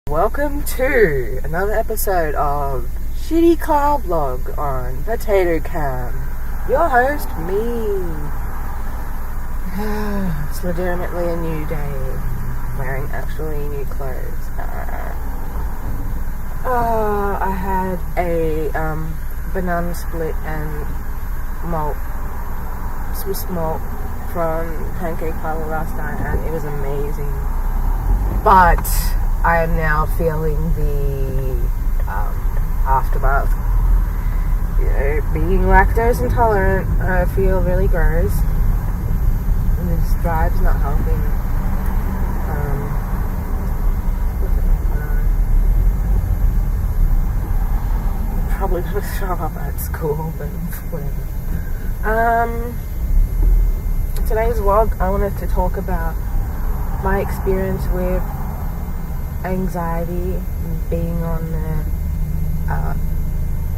Welcome to another episode of Shitty Car Vlog on Potato Cam. Your host, me. It's legitimately a new day. Wearing actually new clothes. I had a banana split and Swiss malt from Pancake Parlor last night, and it was amazing. But I am now feeling the aftermath. You know, being lactose intolerant, I feel really gross. And this drive's not helping. Look at my phone. I'm probably gonna throw up at school, but whatever. Today's vlog, I wanted to talk about my experience with anxiety and being on the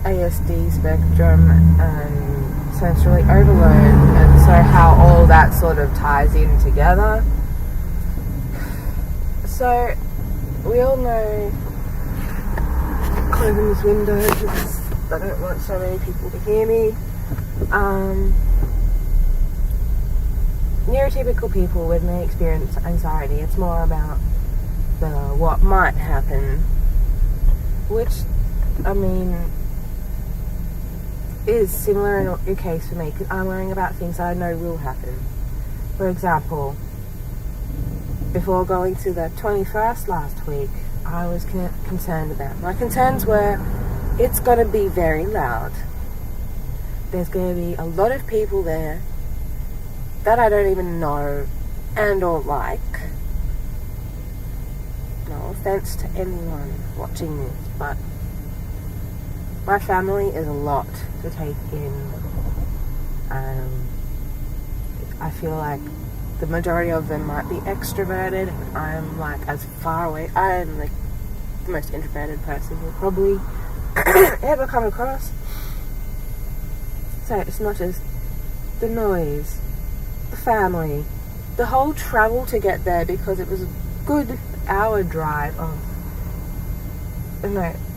ASD spectrum and sensory overload, and so how all that sort of ties in together. So we all know, closing this window because I don't want so many people to hear me. Neurotypical people, when they experience anxiety, it's more about what might happen, which, I mean, is similar in your case for me, because I'm worrying about things I know will happen. For example, before going to the 21st last week, I was concerned about. My concerns were, it's going to be very loud. There's going to be a lot of people there that I don't even know and or like. No offense to anyone watching this, but my family is a lot to take in. I feel like the majority of them might be extroverted, and I'm like as far away. I am like the most introverted person you'll probably ever come across. So it's not just the noise, the family, the whole travel to get there, because it was a good hour drive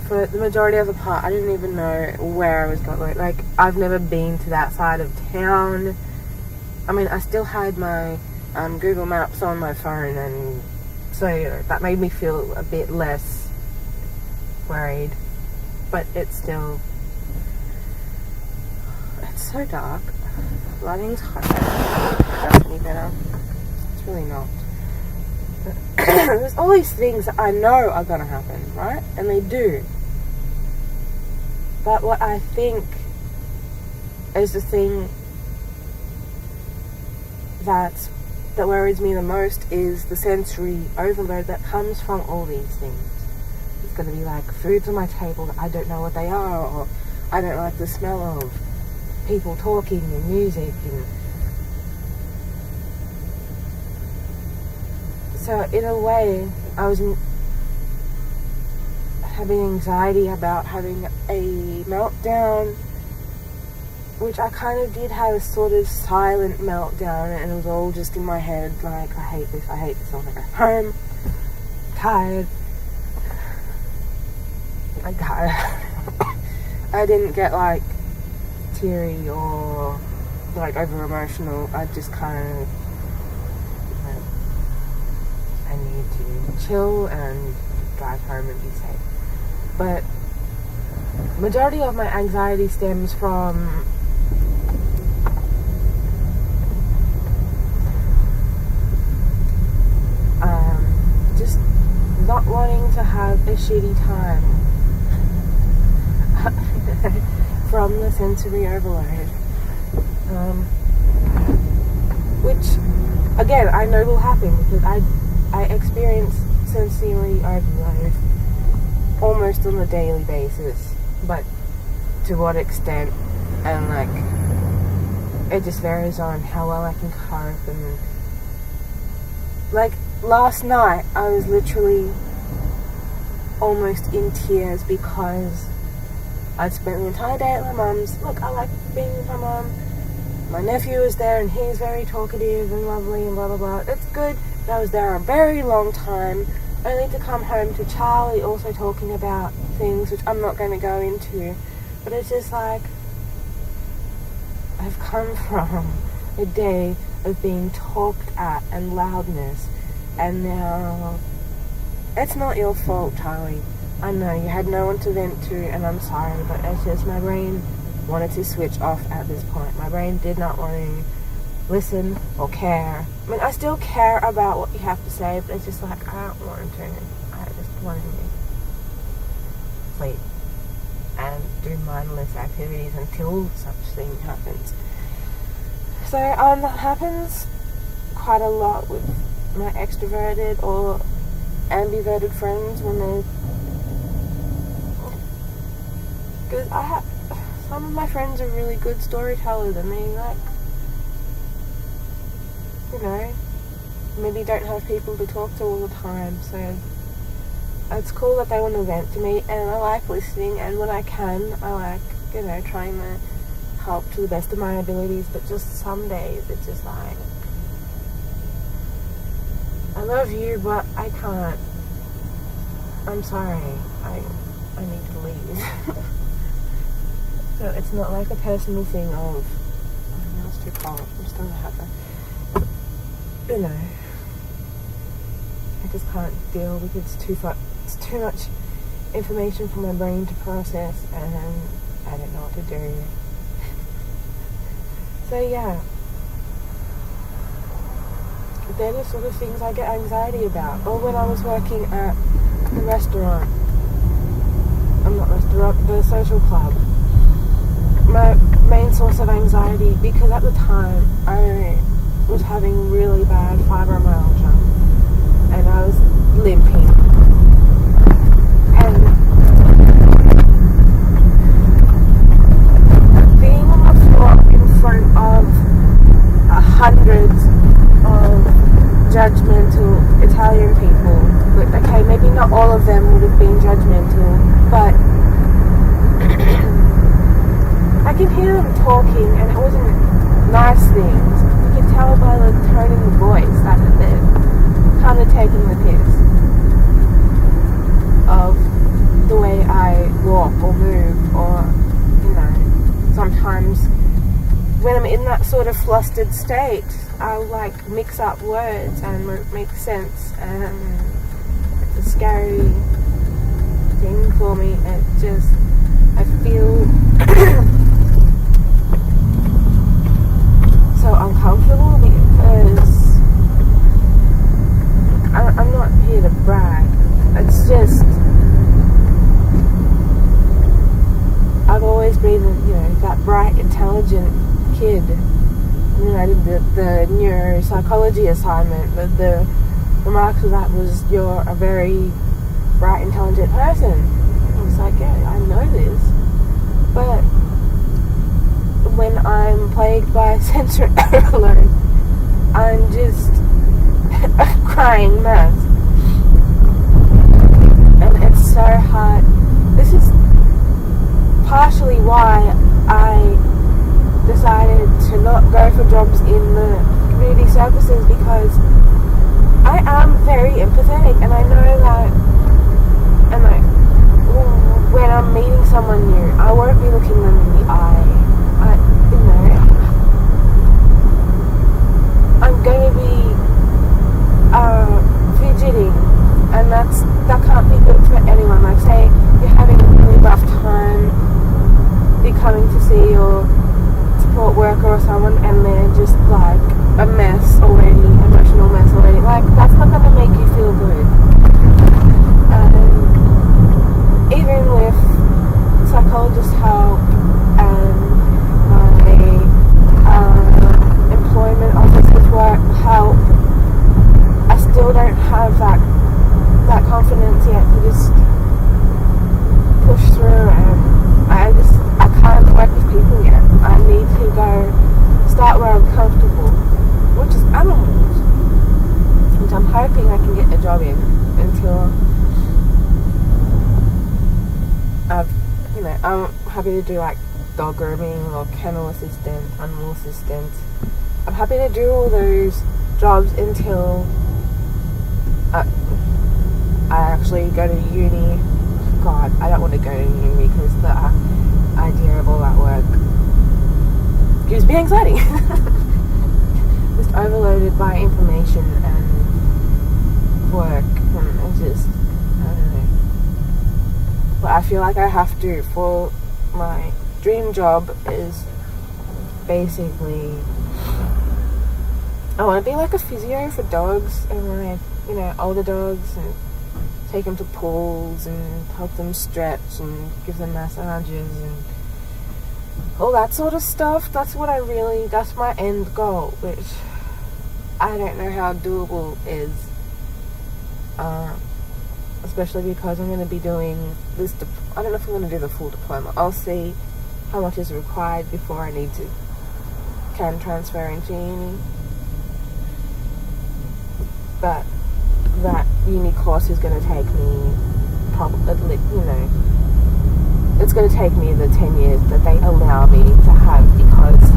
for the majority of the part I didn't even know where I was going. Like, I've never been to that side of town. I mean, I still had my Google Maps on my phone, and so, you know, that made me feel a bit less worried, but it's so dark. Lighting's hot. That's any better. It's really not. There's all these things that I know are gonna happen, right? And they do. But what I think is the thing that worries me the most is the sensory overload that comes from all these things. It's gonna be like foods on my table that I don't know what they are, or I don't like the smell of people talking and music, and so in a way I was having anxiety about having a meltdown, which I kind of did have a sort of silent meltdown, and it was all just in my head, like, I hate this, I want to go home, I'm tired. I didn't get like teary or like over emotional. I just kind of I need to chill and drive home and be safe. But majority of my anxiety stems from just not wanting to have a shitty time from the sensory overload, which again I know will happen, because I experience sensory overload almost on a daily basis, but to what extent, and like it just varies on how well I can cope. And like last night I was literally almost in tears because I'd spent the entire day at my mum's. Look, I like being with my mum. My nephew was there, and he's very talkative and lovely and blah blah blah. It's good. I was there a very long time. only to come home to Charlie also talking about things which I'm not going to go into, but it's just like, I've come from a day of being talked at and loudness, and now it's not your fault, Charlie. I know you had no one to vent to, and I'm sorry, but it's just my brain wanted to switch off at this point. My brain did not want to listen or care. I mean, I still care about what you have to say, but it's just like, I don't want to. I just want to sleep and do mindless activities until such thing happens. So that happens quite a lot with my extroverted or ambiverted friends when they're, because some of my friends are really good storytellers. I mean, like, you know, maybe don't have people to talk to all the time, so it's cool that they want to vent to me, and I like listening, and when I can, I like, you know, trying to help to the best of my abilities, but just some days it's just like, I love you, but I can't. I'm sorry. I need to leave. So it's not like a personal thing of, oh, now it's too cold, I'm still gonna have a, you know, I just can't deal because it's too much information for my brain to process, and I don't know what to do. So yeah, they're the sort of things I get anxiety about. Or when I was working at the restaurant, the social club, my main source of anxiety, because at the time I was having really bad fibromyalgia and I was limping, and being on the floor in front of hundreds of judgmental Italian people, but okay, maybe not all of them would have been judgmental, but I could hear them talking, and it wasn't nice things. You could tell by the tone in the voice that they're kind of taking the piss of the way I walk or move, or, you know, sometimes when I'm in that sort of flustered state, I'll like mix up words and make sense, and it's a scary thing for me. I feel so uncomfortable because I'm not here to brag. It's just, I've always been, you know, that bright, intelligent kid. You know, I did the neuropsychology assignment, but the remarks of that was, you're a very bright, intelligent person. I was like, yeah, I know this, but when I'm plagued by sensory overload, I'm just a crying mess, and it's so hard. This is partially why I decided to not go for jobs in the community services, because I am very empathetic, and I know that, and like, when I'm meeting someone new, I won't be looking them in the eye. You know, I'm going to be fidgeting, and that can't be good for anyone. Like, say you're having a really rough time, you're coming to see your support worker or someone, and they're just like a mess already, emotional mess already. Like, that's not going to make you feel good. Even with psychologist help and my employment officer's work help, I still don't have that confidence yet to just push through, and I can't work with people yet. I need to go start where I'm comfortable, which is animals, which I'm hoping I can get a job in until I'm happy to do like dog grooming or kennel assistant, animal assistant. I'm happy to do all those jobs until I actually go to uni. God, I don't want to go to uni because the idea of all that work gives me anxiety. Just overloaded by information and work, and I don't know. But I feel like I have to, for my dream job is basically, I want to be like a physio for dogs, and like, older dogs, and take them to pools and help them stretch and give them massages and all that sort of stuff. That's my end goal, which I don't know how doable is, especially because I'm going to be doing this, I don't know if I'm going to do the full diploma. I'll see how much is required before I can transfer into uni. But that uni course is going to take me it's going to take me the 10 years that they allow me to have, because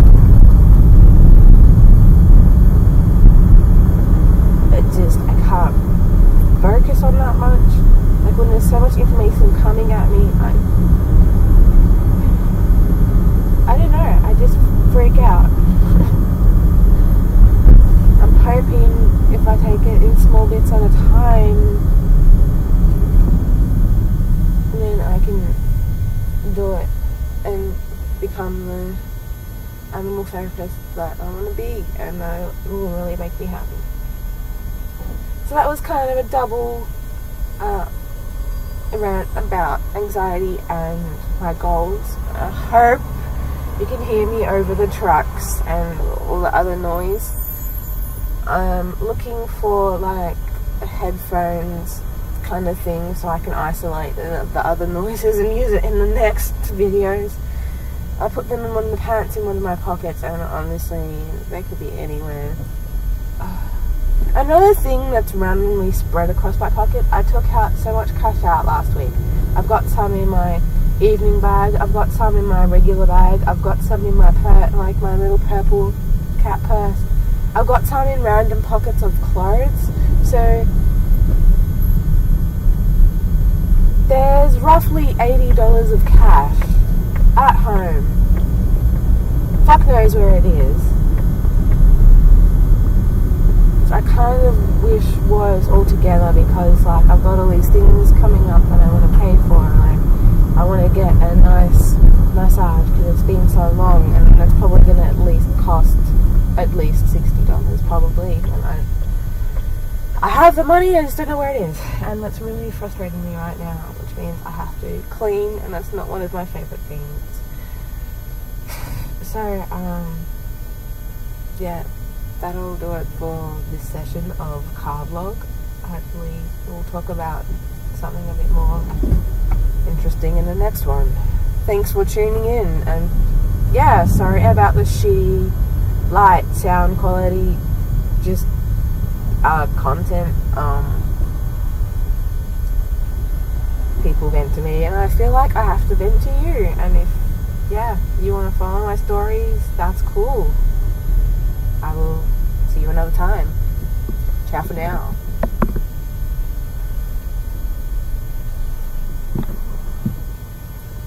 I can't focus on that much. Like, when there's so much information coming at me, I don't know, I just freak out. I'm hoping if I take it in small bits at a time, then I can do it and become the animal therapist that I want to be, and that will really make me happy. So that was kind of a double rant about anxiety and my goals. I hope you can hear me over the trucks and all the other noise. I'm looking for like headphones kind of thing so I can isolate the other noises and use it in the next videos. I put them in one of the pants in one of my pockets, and honestly, they could be anywhere. Another thing that's randomly spread across my pocket, I took out so much cash out last week. I've got some in my evening bag, I've got some in my regular bag, I've got some in my my little purple cat purse. I've got some in random pockets of clothes. So there's roughly $80 of cash at home. Fuck knows where it is. So I kind of wish was all together, because like I've got all these things coming up that I want to pay for, and I want to get a nice massage because it's been so long, and that's probably going to at least cost at least $60 probably, and I have the money, I just don't know where it is, and that's really frustrating me right now, which means I have to clean, and that's not one of my favourite things. So yeah, that'll do it for this session of car vlog. Hopefully we'll talk about something a bit more interesting in the next one. Thanks for tuning in, and yeah, sorry about the shitty light, sound quality, just content. People vent to me, and I feel like I have to vent to you, and if you want to follow my stories, that's cool. I will see you another time. Ciao for now.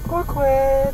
Awkward.